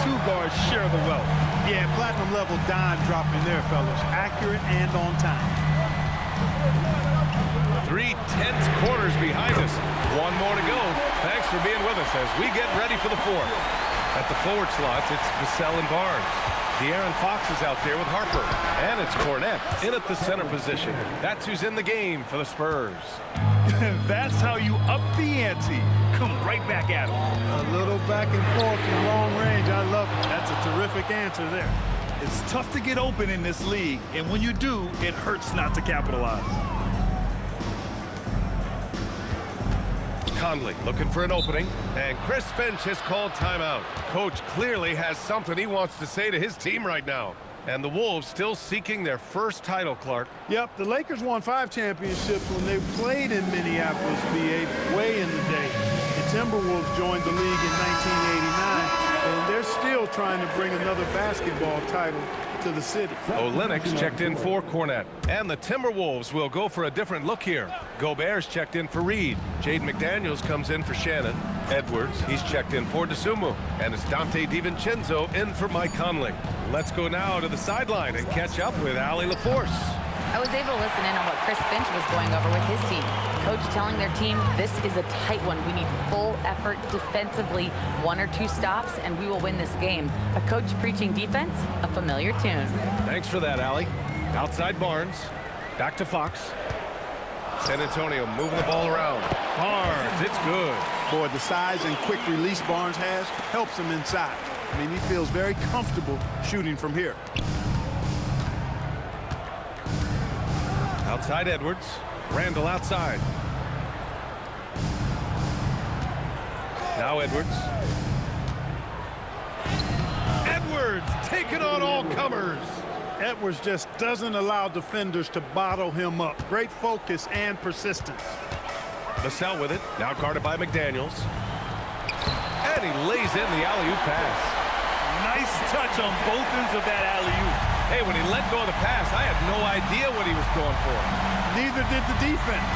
two guards share the wealth. Yeah, platinum level dime dropping there, fellas. Accurate and on time. 3 tense quarters behind us. One more to go. Thanks for being with us as we get ready for the fourth. At the forward slots, it's Vassell and Barnes. De'Aaron Fox is out there with Harper. And it's Kornet in at the center position. That's who's in the game for the Spurs. That's how you up the ante. Come right back at him. A little back and forth from long range. I love it. That's a terrific answer there. It's tough to get open in this league, and when you do, it hurts not to capitalize. Conley looking for an opening, and Chris Finch has called timeout. Coach clearly has something he wants to say to his team right now. And the Wolves still seeking their first title, Clark. Yep, the Lakers won 5 championships when they played in Minneapolis, VA, way in the day. The Timberwolves joined the league in 1989, and they're still trying to bring another basketball title to the city. Olynyk checked in for Kornet, and the Timberwolves will go for a different look here. Gobert's checked in for Reed. Jaden McDaniels comes in for Shannon. Edwards, he's checked in for DeSumo, and it's Dante DiVincenzo in for Mike Conley. Let's go now to the sideline and catch up with Allie LaForce. I was able to listen in on what Chris Finch was going over with his team. Coach telling their team, this is a tight one. We need full effort defensively, 1 or 2 stops, and we will win this game. A coach preaching defense, a familiar tune. Thanks for that, Allie. Outside Barnes, back to Fox. San Antonio moving the ball around. Barnes, it's good. Boy, the size and quick release Barnes has helps him inside. I mean, he feels very comfortable shooting from here. Outside Edwards. Randall outside. Now Edwards. Edwards taking on all comers. Edwards just doesn't allow defenders to bottle him up. Great focus and persistence. Vassell with it. Now guarded by McDaniels. And he lays in the alley-oop pass. Nice touch on both ends of that alley-oop. Hey, when he let go of the pass, I had no idea what he was going for. Neither did the defense.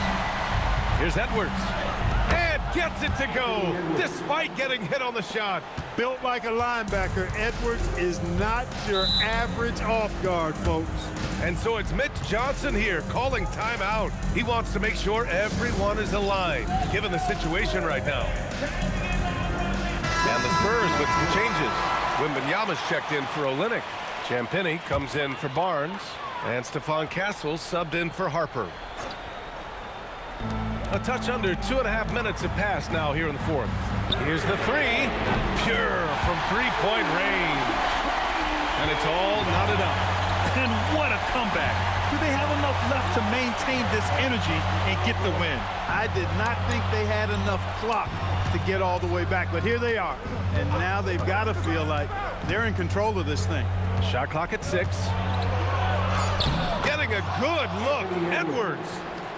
Here's Edwards. And gets it to go, despite getting hit on the shot. Built like a linebacker, Edwards is not your average off guard, folks. And so it's Mitch Johnson here calling timeout. He wants to make sure everyone is aligned, given the situation right now. And the Spurs with some changes. Wembanyama's checked in for Olynyk. Champagnie comes in for Barnes. And Stephon Castle subbed in for Harper. A touch under 2.5 minutes have passed now here in the fourth. Here's the three. Pure from three-point range. And it's all knotted up. And what a comeback. Do they have enough left to maintain this energy and get the win? I did not think they had enough clock to get all the way back, but here they are. And now they've got to feel like they're in control of this thing. Shot clock at 6. Getting a good look. Edwards.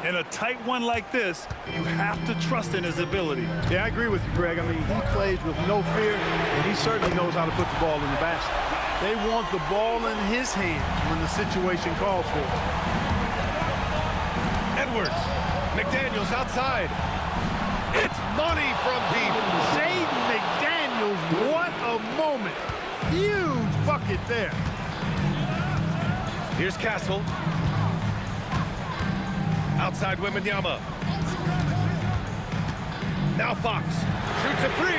In a tight one like this, you have to trust in his ability. Yeah, I agree with you, Greg. I mean, he plays with no fear, and he certainly knows how to put the ball in the basket. They want the ball in his hands when the situation calls for it. Edwards. McDaniels outside. It's money from deep. Jaden McDaniels, what a moment. Huge bucket there. Here's Castle. Outside Wembanyama. Now Fox shoots a 3.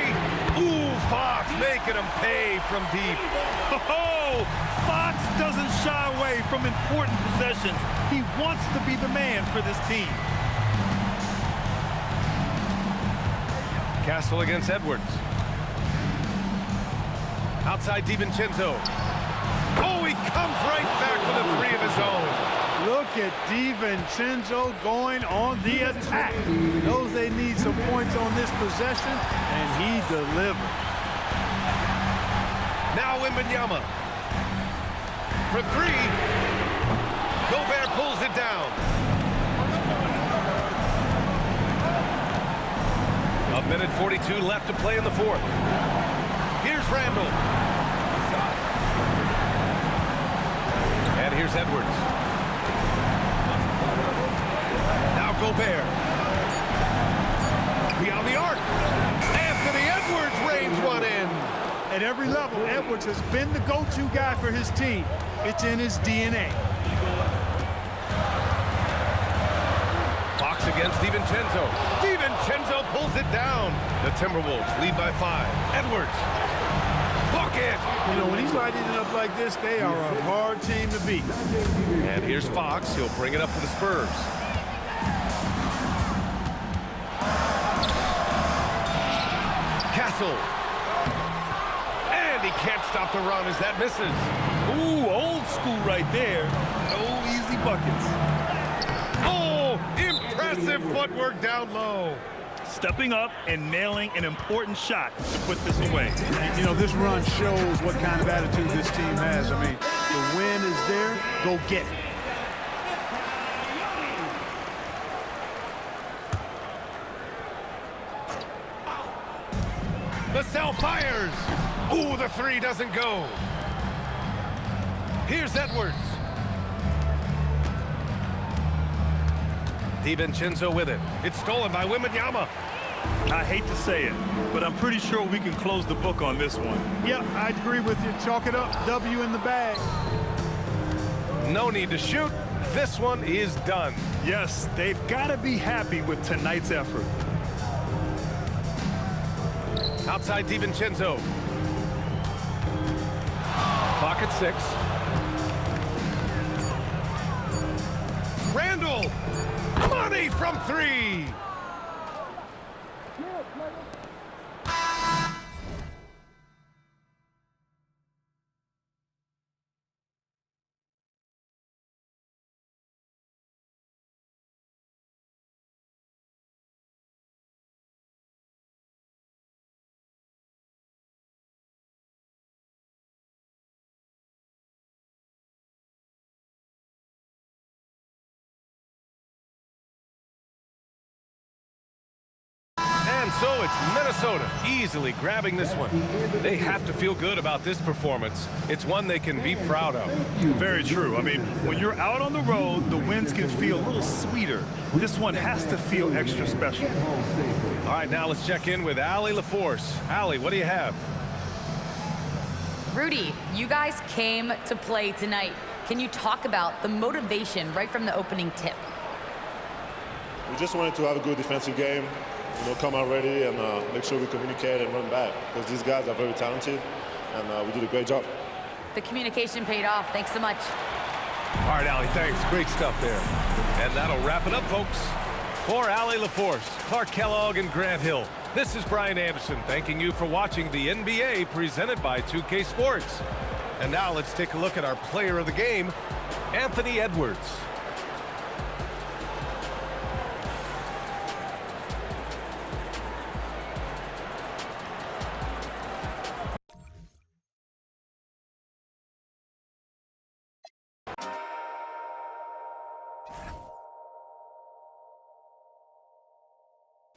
Ooh, Fox making him pay from deep. Oh, Fox doesn't shy away from important possessions. He wants to be the man for this team. Castle against Edwards. Outside DiVincenzo. Oh, he comes right back with a 3 of his own. Look at DiVincenzo going on the attack. Knows they need some points on this possession, and he delivered. Now Wembanyama. For 3. Gobert pulls it down. A minute 42 left to play in the fourth. Here's Randall. And here's Edwards. Now Gobert. Beyond the arc. Anthony Edwards rains one in. And At every level, Edwards has been the go-to guy for his team. It's in his DNA. Fox against DiVincenzo. DiVincenzo pulls it down. The Timberwolves lead by 5. Edwards. Bucket! You know, when he's lighting it up like this, they are a hard team to beat. And here's Fox. He'll bring it up for the Spurs. Castle. And he can't stop the run as that misses. Ooh, old school right there. No easy buckets. Oh, impressive footwork down low. Stepping up and nailing an important shot to put this away. You know, this run shows what kind of attitude this team has. I mean, the win is there. Go get it. Vassell fires. Ooh, the 3 doesn't go. Here's Edwards. DiVincenzo with it. It's stolen by Wembanyama. I hate to say it, but I'm pretty sure we can close the book on this one. Yep, I agree with you. Chalk it up. W in the bag. No need to shoot. This one is done. Yes, they've got to be happy with tonight's effort. Outside DiVincenzo. Clock at 6. Randall. Money from 3. And so it's Minnesota easily grabbing this one. They have to feel good about this performance. It's one they can be proud of. Very true. I mean, when you're out on the road, the wins can feel a little sweeter. This one has to feel extra special. All right, now let's check in with Allie LaForce. Allie, what do you have? Rudy, you guys came to play tonight. Can you talk about the motivation right from the opening tip? We just wanted to have a good defensive game, you know, come out ready and make sure we communicate and run back, because these guys are very talented, and we did a great job. The communication paid off. Thanks so much. All right, Allie, thanks. Great stuff there. And that'll wrap it up, folks. For Allie LaForce, Clark Kellogg, and Grant Hill, this is Brian Anderson thanking you for watching the NBA presented by 2K Sports. And now let's take a look at our player of the game, Anthony Edwards.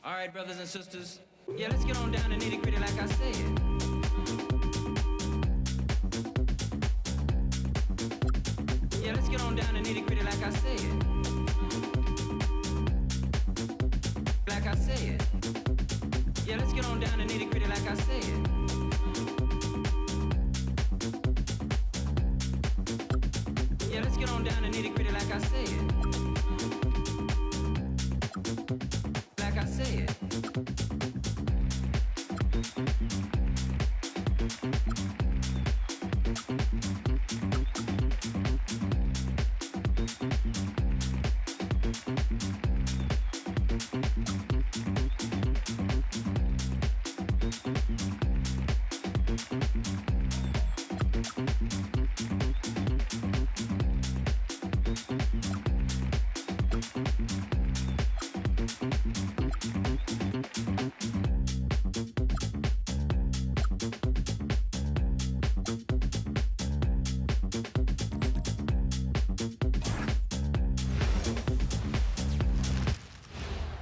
All right, brothers and sisters. Yeah, let's get on down to nitty-gritty like I said. Yeah, let's get on down to nitty-gritty like I said. Like I said. Yeah, let's get on down to nitty-gritty like I said. Yeah, let's get on down to nitty-gritty like I said. Like I said.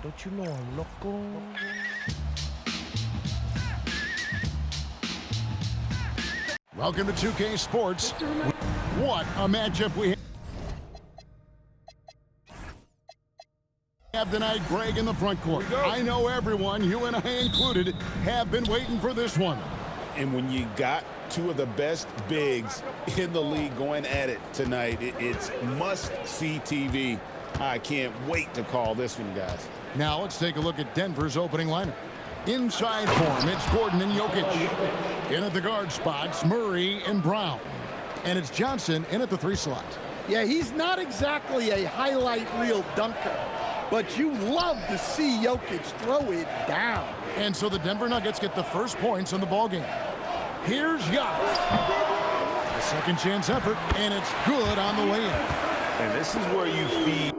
Don't you know I'm loco? Welcome to 2K Sports. What a matchup we have tonight, Greg, in the front court. I know everyone, you and I included, have been waiting for this one. And when you got two of the best bigs in the league going at it tonight, it's must-see TV. I can't wait to call this one, guys. Now let's take a look at Denver's opening lineup. Inside form, it's Gordon and Jokic. In at the guard spots, Murray and Brown. And it's Johnson in at the 3 slot. Yeah, he's not exactly a highlight reel dunker, but you love to see Jokic throw it down. And so the Denver Nuggets get the first points in the ballgame. Here's Giannis. A second chance effort, and it's good on the way in. And this is where you feed.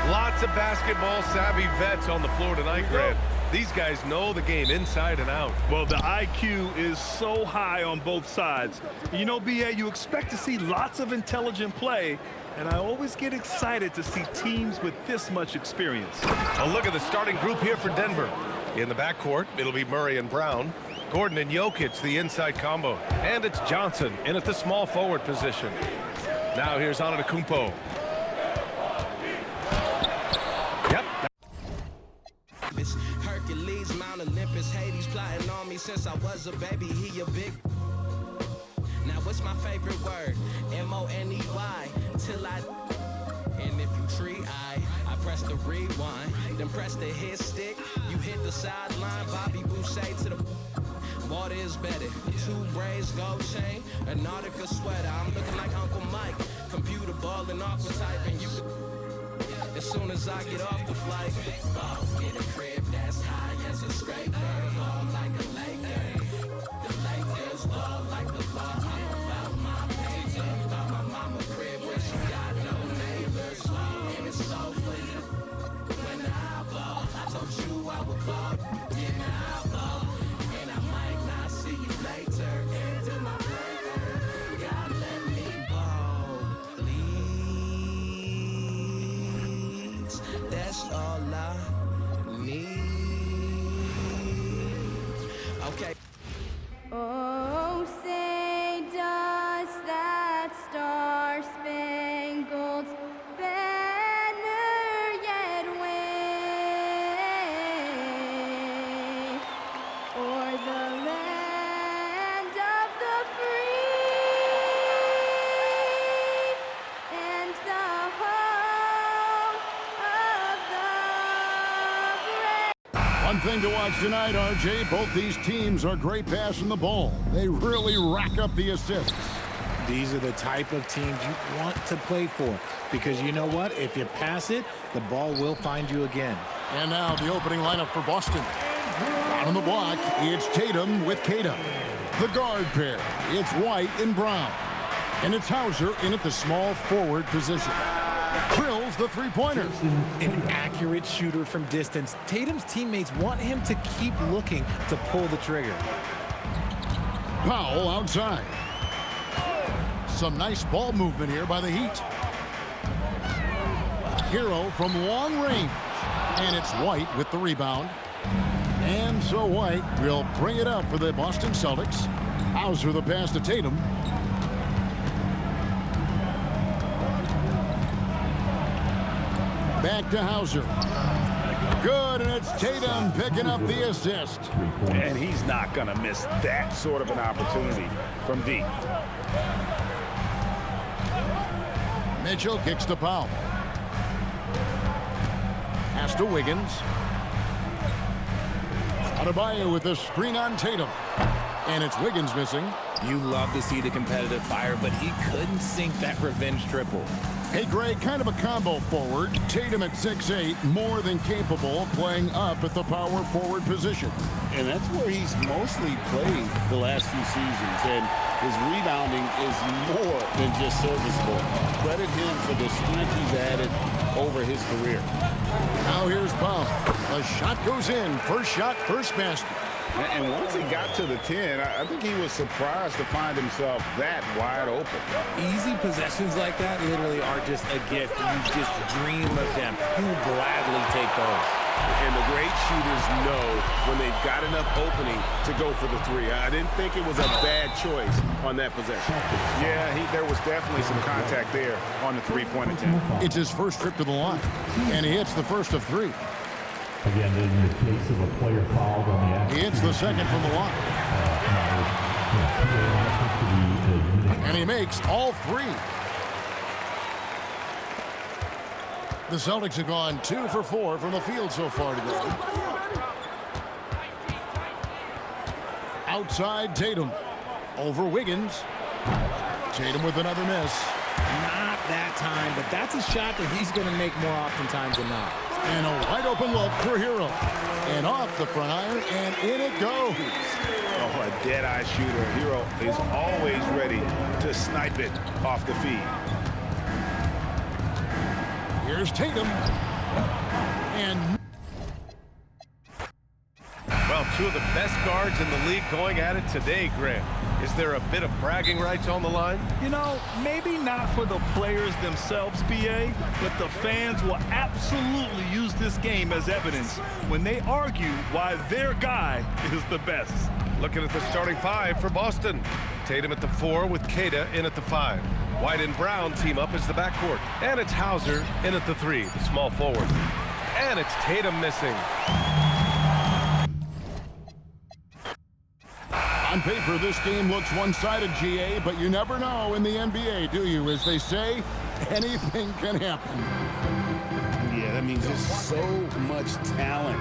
Lots of basketball-savvy vets on the floor tonight, Grant. These guys know the game inside and out. Well, the IQ is so high on both sides. You know, B.A., you expect to see lots of intelligent play, and I always get excited to see teams with this much experience. A look at the starting group here for Denver. In the backcourt, it'll be Murray and Brown. Gordon and Jokic, the inside combo. And it's Johnson in at the small forward position. Now here's Antetokounmpo. Yep. Hercules, Mount Olympus, Hades plotting on me since I was a baby. He a big. Now what's my favorite word? M-O-N-E-Y. Till I. And if you tree, I press the rewind, then press the hit stick. You hit the sideline, Bobby Boucher to the. Water is better. 2 braids, gold chain, a Nautica sweater. I'm looking like Uncle Mike. Computer balling off the type, and you. As soon as I get off the flight, in a crib that's high as a scraper, ball like a Laker. The Lakers ball like the law. I'm about my paper, about my mama crib where she got no neighbors. And it's so funny. When I ball, I told you I would ball. Then I ball, and I might not see you later. Into my paper, God let me ball, please. That's all I need. Okay. Oh, say does that star-spangled banner yet wave o'er the land of the free and the home of the brave? One thing to watch tonight, RJ, both these teams are great passing the ball. They really rack up the assists. These are the type of teams you want to play for because you know what? If you pass it, the ball will find you again. And now the opening lineup for Boston. Out on the block, it's Tatum with Kata. The guard pair, it's White and Brown. And it's Hauser in at the small forward position. Drills the three-pointer. An accurate shooter from distance. Tatum's teammates want him to keep looking to pull the trigger. Powell outside. Some nice ball movement here by the Heat. Hero from long range. And it's White with the rebound. And so White will bring it up for the Boston Celtics. Hauser the pass to Tatum. Back to Hauser. Good, and it's Tatum picking up the assist. And he's not going to miss that sort of an opportunity from deep. Mitchell kicks to Powell. Pass to Wiggins. Adebayo with the screen on Tatum. And it's Wiggins missing. You love to see the competitive fire, but he couldn't sink that revenge triple. Hey, Greg, kind of a combo forward. Tatum at 6'8", more than capable of playing up at the power forward position. And that's where he's mostly played the last few seasons. And his rebounding is more than just serviceable. Credit him for the strength he's added over his career. Now here's Powell. The shot goes in. First shot, first basket. And once he got to the 10, I think he was surprised to find himself that wide open. Easy possessions like that literally are just a gift. You just dream of them. He'll gladly take those. And the great shooters know when they've got enough opening to go for the 3. I didn't think it was a bad choice on that possession. Yeah, there was definitely some contact there on the three-point attempt. It's his first trip to the line, and he hits the first of 3. Again, in the case of a player fouled on the action. He hits the second from the line. And he makes all three. The Celtics have gone 2 for 4 from the field so far today. Outside Tatum. Over Wiggins. Tatum with another miss. Not that time, but that's a shot that he's going to make more oftentimes than not. And a wide open look for Hero. And off the front iron, and in it goes. Oh, a dead-eye shooter. Hero is always ready to snipe it off the feed. Here's Tatum. And Well, two of the best guards in the league going at it today, Grant. Is there a bit of bragging rights on the line? You know, maybe not for the players themselves, BA, but the fans will absolutely use this game as evidence when they argue why their guy is the best. Looking at the starting five for Boston. Tatum at the 4 with Queta in at the 5. White and Brown team up as the backcourt. And it's Hauser in at the 3, the small forward. And it's Tatum missing. on paper, this game looks one-sided, GA, but you never know in the NBA, do you? As they say, anything can happen. Yeah, that means there's so much talent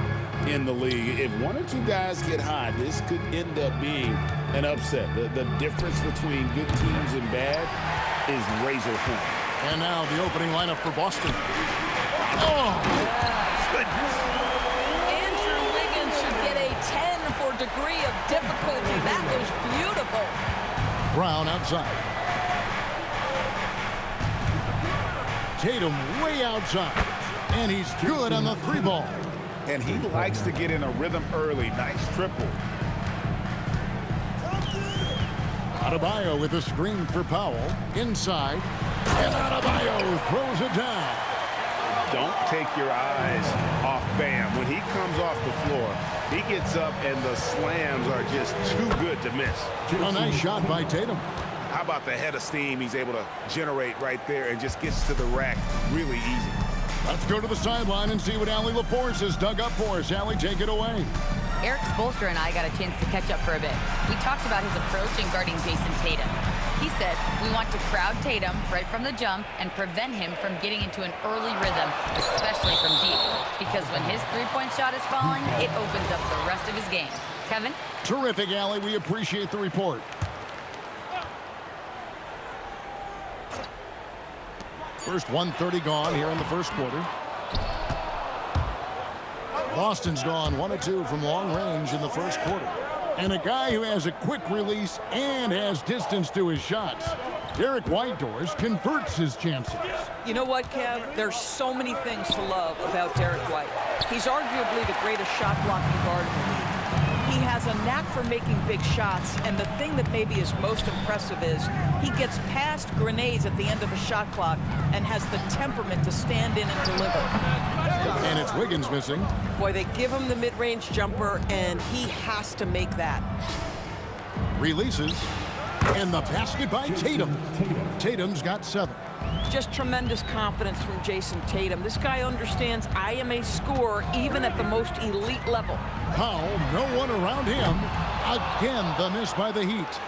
in the league. If one or two guys get hot, this could end up being an upset. The difference between good teams and bad is razor thin. And now the opening lineup for Boston. Oh! Goodness. Andrew Wiggins should get a 10 for degree of difficulty. That was beautiful. Brown outside. Tatum way outside. And he's good on the 3-ball. And he likes to get in a rhythm early. Nice triple. Adebayo with a screen for Powell. Inside. And Adebayo throws it down. Don't take your eyes off Bam. When he comes off the floor, he gets up and the slams are just too good to miss. A nice shot by Tatum. How about the head of steam he's able to generate right there and just gets to the rack really easy. Let's go to the sideline and see what Allie LaForce has dug up for us. Allie, take it away. Eric Spoelstra and I got a chance to catch up for a bit. We talked about his approach in guarding Jason Tatum. He said, we want to crowd Tatum right from the jump and prevent him from getting into an early rhythm, especially from deep. Because when his three-point shot is falling, it opens up the rest of his game. Kevin? Terrific, Allie. We appreciate the report. First 1:30 gone here in the first quarter. Boston's gone 1 of 2 from long range in the first quarter. And a guy who has a quick release and has distance to his shots. Derek Whitedorf converts his chances. You know what, Kev? There's so many things to love about Derek White. He's arguably the greatest shot-blocking guard in the league. He has a knack for making big shots, and the thing that maybe is most impressive is he gets past grenades at the end of a shot clock and has the temperament to stand in and deliver. And it's Wiggins missing. Boy, they give him the mid-range jumper, and he has to make that. Releases. And the basket by Tatum. Tatum's got 7. Just tremendous confidence from Jason Tatum. This guy understands I am a scorer even at the most elite level. Powell, no one around him. Again, the miss by the Heat.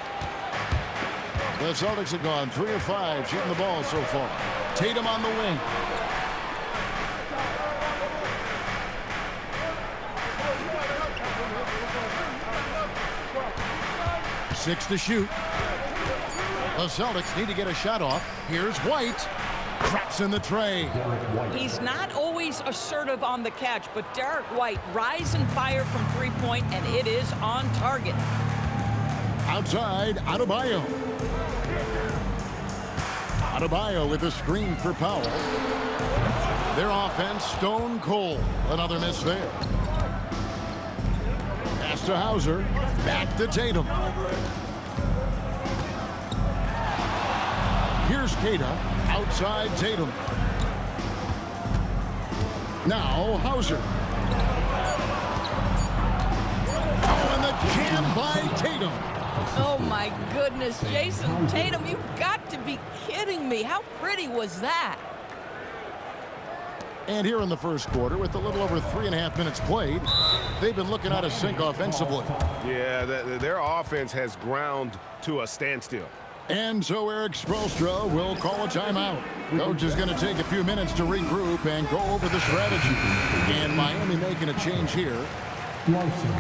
The Celtics have gone 3 of 5 shooting the ball so far. Tatum on the wing. Six to shoot. The Celtics need to get a shot off. Here's White. Traps in the tray. He's not always assertive on the catch, but Derek White rise and fire from three-point, and it is on target. Outside, Adebayo. Adebayo with a screen for Powell. Their offense stone cold. Another miss there. Pass to Hauser. Back to Tatum. Here's Queta, outside Tatum. Now Hauser. Oh, and the jam by Tatum. Oh my goodness, Jason Tatum, you've got to be kidding me. How pretty was that? And here in the first quarter, with a little over 3.5 minutes played, they've been looking out of sync offensively. Yeah, their offense has ground to a standstill. And so Eric Spoelstra will call a timeout. Coach is going to take a few minutes to regroup and go over the strategy. And Miami making a change here. Larson.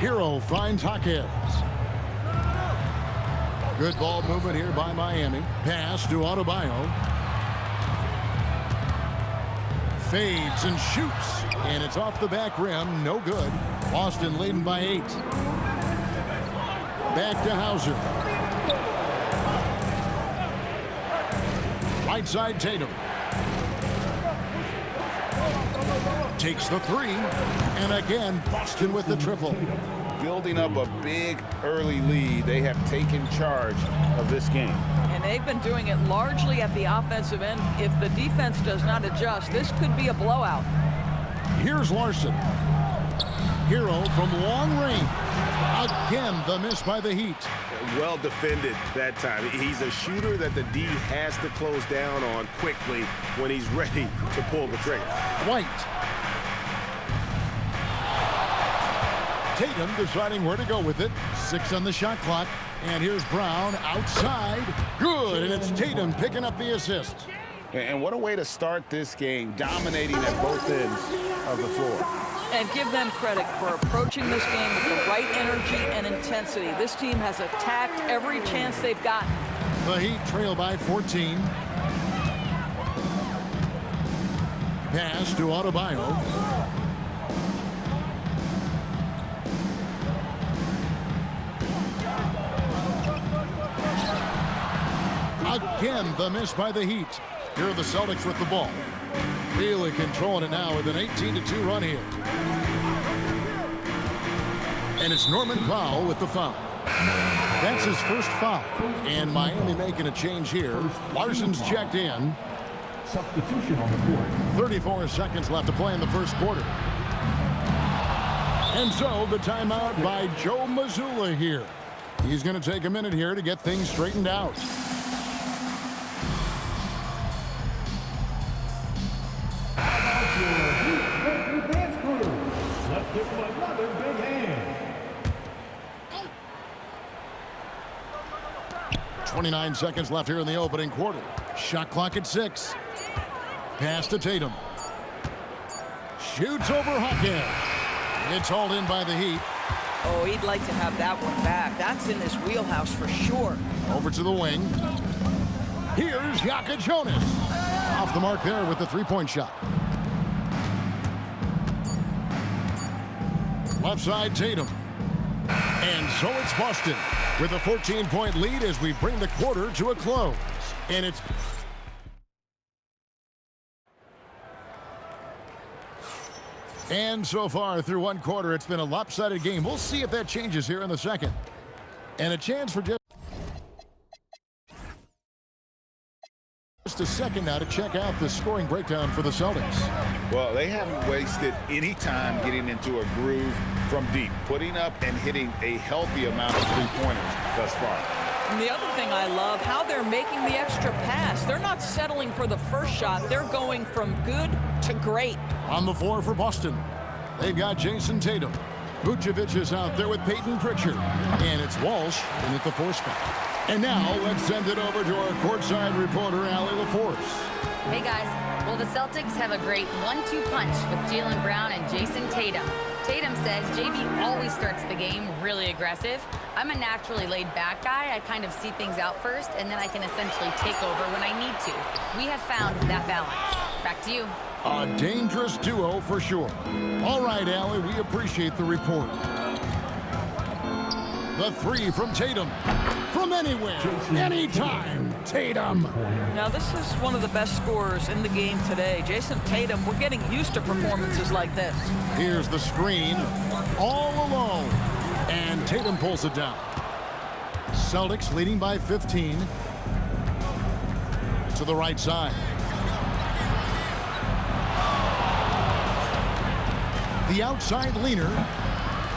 Hero finds Jaquez. Good ball movement here by Miami. Pass to Adebayo. Fades and shoots. And it's off the back rim. No good. Boston leading by 8. Back to Hauser. Right side Tatum. Takes the 3. And again, Boston with the triple. Building up a big early lead, they have taken charge of this game. And they've been doing it largely at the offensive end. If the defense does not adjust, this could be a blowout. Here's Larson. Hero from long range. Again, the miss by the Heat. Well defended that time. He's a shooter that the D has to close down on quickly when he's ready to pull the trigger. White. Tatum deciding where to go with it. 6 on the shot clock. And here's Brown outside. Good, and it's Tatum picking up the assist. And what a way to start this game, dominating at both ends of the floor. And give them credit for approaching this game with the right energy and intensity. This team has attacked every chance they've gotten. The Heat trail by 14. Pass to Adebayo. Again, the miss by the Heat. Here are the Celtics with the ball. Really controlling it now with an 18-2 run here. And it's Norman Powell with the foul. That's his first foul. And Miami making a change here. Larson's checked in. Substitution on the court. 34 seconds left to play in the first quarter. And so the timeout by Joe Mazzulla here. He's going to take a minute here to get things straightened out. Let's give him another big hand. 29 seconds left here in the opening quarter. Shot clock at 6. Pass to Tatum. Shoots over Hawkins. It's hauled in by the Heat. Oh, he'd like to have that one back. That's in his wheelhouse for sure. Over to the wing. Here's Yaka Jonas. Off the mark there with the three-point shot. Left side, Tatum. And so it's Boston with a 14-point lead as we bring the quarter to a close. And it's... And so far through one quarter, it's been a lopsided game. We'll see if that changes here in the second. And a chance for just a second now to check out the scoring breakdown for the Celtics. Well, they haven't wasted any time getting into a groove from deep, putting up and hitting a healthy amount of three-pointers thus far. And the other thing I love, how they're making the extra pass. They're not settling for the first shot. They're going from good to great. On the floor for Boston, they've got Jason Tatum. Vucevic is out there with Peyton Pritchard. And it's Walsh in at the 4 spot. And now let's send it over to our courtside reporter, Allie LaForce. Hey guys, well the Celtics have a great 1-2 punch with Jaylen Brown and Jason Tatum. Tatum said JB always starts the game really aggressive. I'm a naturally laid back guy. I kind of see things out first and then I can essentially take over when I need to. We have found that balance. Back to you. A dangerous duo for sure. All right, Allie, we appreciate the report. The 3 from Tatum. From anywhere, anytime, Tatum. Now, this is one of the best scorers in the game today. Jason Tatum, we're getting used to performances like this. Here's the screen, all alone. And Tatum pulls it down. Celtics leading by 15. To the right side. The outside leaner.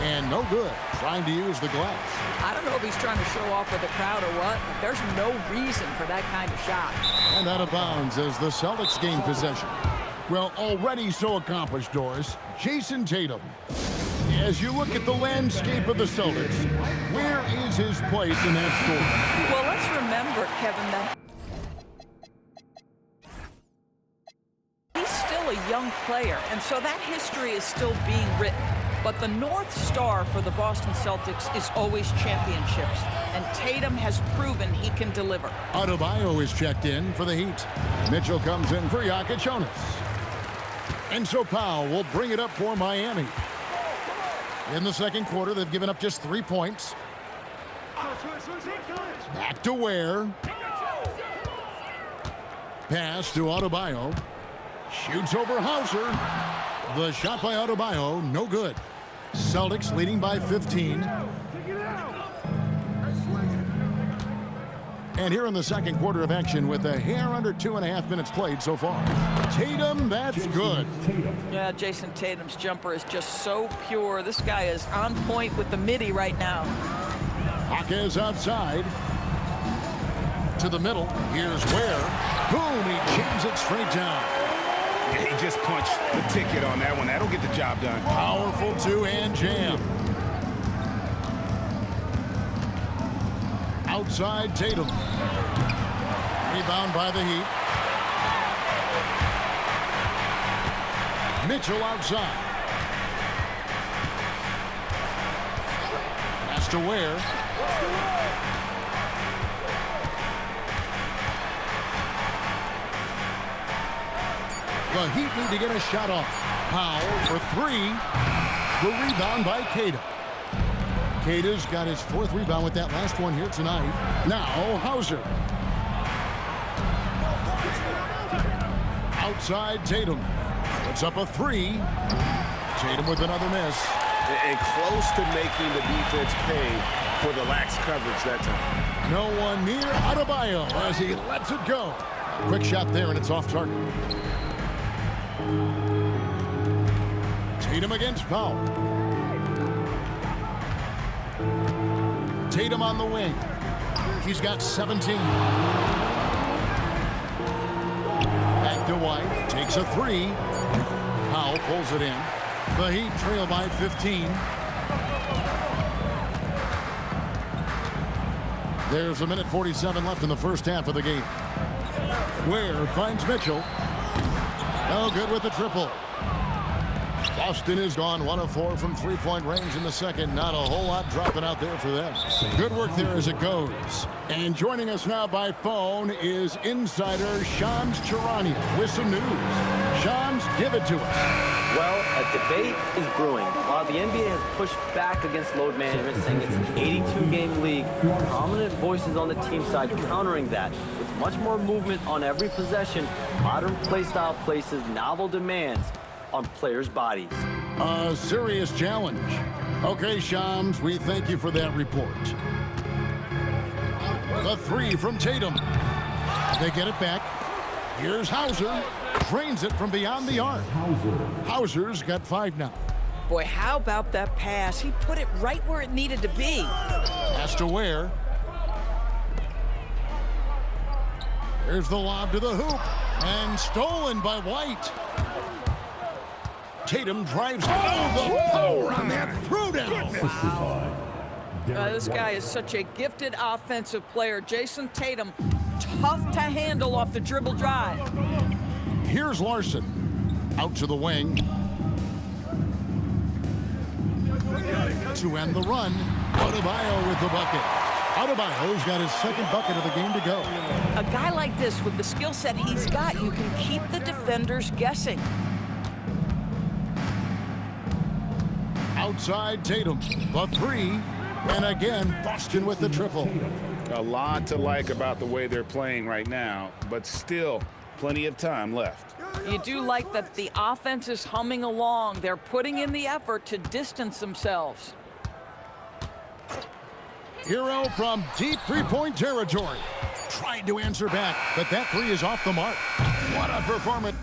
And no good. Trying to use the glass. I don't know if he's trying to show off with the crowd or what, but there's no reason for that kind of shot. And out of bounds as the Celtics gain possession. Well, already so accomplished, Doris. Jason Tatum. As you look at the landscape of the Celtics, where is his place in that story? Well, let's remember, Kevin, that he's still a young player, and so that history is still being written. But the North Star for the Boston Celtics is always championships, and Tatum has proven he can deliver. Adebayo is checked in for the Heat. Mitchell comes in for Jokic Jonas. And so Powell will bring it up for Miami. In the second quarter, they've given up just 3 points. Back to Ware. Pass to Adebayo. Shoots over Hauser. The shot by Adebayo, no good. Celtics leading by 15. And here in the second quarter of action with a hair under 2.5 minutes played so far. Tatum, that's good. Yeah, Jason Tatum's jumper is just so pure. This guy is on point with the midi right now. Jaquez outside. To the middle. Here's Ware. Boom, he jams it straight down. He just punched the ticket on that one. That'll get the job done. Powerful two-hand jam. Outside Tatum. Rebound by the Heat. Mitchell outside. Pass to Ware. The Heat need to get a shot off. Powell for 3. The rebound by Queta. Queta's got his 4th rebound with that last one here tonight. Now Hauser. Outside Tatum. Puts up a 3. Tatum with another miss. And close to making the defense pay for the lax coverage that time. No one near Adebayo as he lets it go. Quick shot there, and it's off target. Tatum against Powell. Tatum on the wing. He's got 17. Back to White. Takes a 3. Powell pulls it in. The Heat trail by 15. There's 1:47 left in the first half of the game. Ware finds Mitchell. No good with the triple. Boston is gone 1 of 4 from 3-point range in the second. Not a whole lot dropping out there for them. Good work there as it goes. And joining us now by phone is insider Shams Charania with some news. Shams, give it to us. Well, a debate is brewing. While the NBA has pushed back against load management, saying it's an 82-game league, prominent voices on the team side countering that. With much more movement on every possession, modern play style places novel demands on players' bodies. A serious challenge. Okay, Shams, we thank you for that report. The 3 from Tatum. They get it back. Here's Hauser. Drains it from beyond the arc. Hauser's got 5 now. Boy, how about that pass? He put it right where it needed to be. Pass to Ware. There's the lob to the hoop. And stolen by White. Tatum drives. Oh, the power on that throwdown. Wow. This guy is such a gifted offensive player. Jason Tatum, tough to handle off the dribble drive. Here's Larson. Out to the wing. To end the run. Adebayo with the bucket. Adebayo's got his 2nd bucket of the game to go. A guy like this, with the skill set he's got, you can keep the defenders guessing. Outside Tatum. The 3. And again, Boston with the triple. A lot to like about the way they're playing right now, but still plenty of time left. You do like that the offense is humming along. They're putting in the effort to distance themselves. Hero from deep 3-point territory. Tried to answer back, but that 3 is off the mark. What a performance.